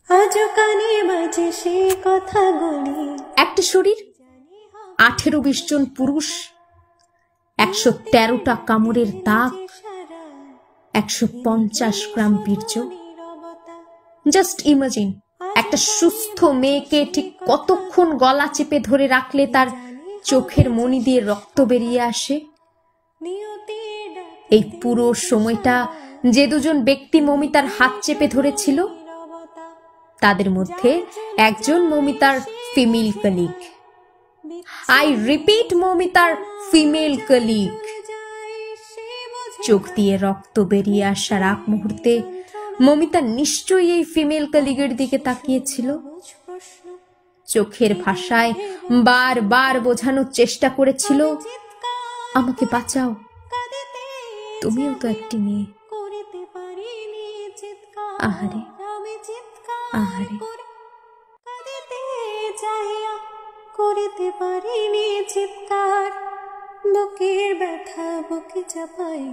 আজও কানে বাজে সে কথাগুলি। একটা শরীর, 18-20 জন পুরুষ, 113টা কামড়ের দাগ, 150 গ্রাম বীর্য। জাস্ট ইমাজিন, একটা সুস্থ মেয়েকে ঠিক কতক্ষণ গলা চেপে ধরে রাখলে তার চোখের মণি দিয়ে রক্ত বেরিয়ে আসে। এই পুরো সময়টা যে দুজন ব্যক্তি মমিতার হাত চেপে ধরেছিল, তাদের মধ্যে একজন মমিতার ফিমেল কলিগ। আই রিপিট, মমিতার ফিমেল কলিগ। চোখ দিয়ে রক্ত বেরিয়ে আসার আগ মুহূর্তে মমিতা নিশ্চয়ই এই ফিমেল কলিগের দিকে তাকিয়েছিল। চোখের ভাষায় বারবার বোঝানোর চেষ্টা করেছিল, আমাকে বাঁচাও, তুমিও তো একটি মেয়ে। আহারে আহারে, করিতে পারিনি চিৎকার, বুকের ব্যথা বুকে চাপাই।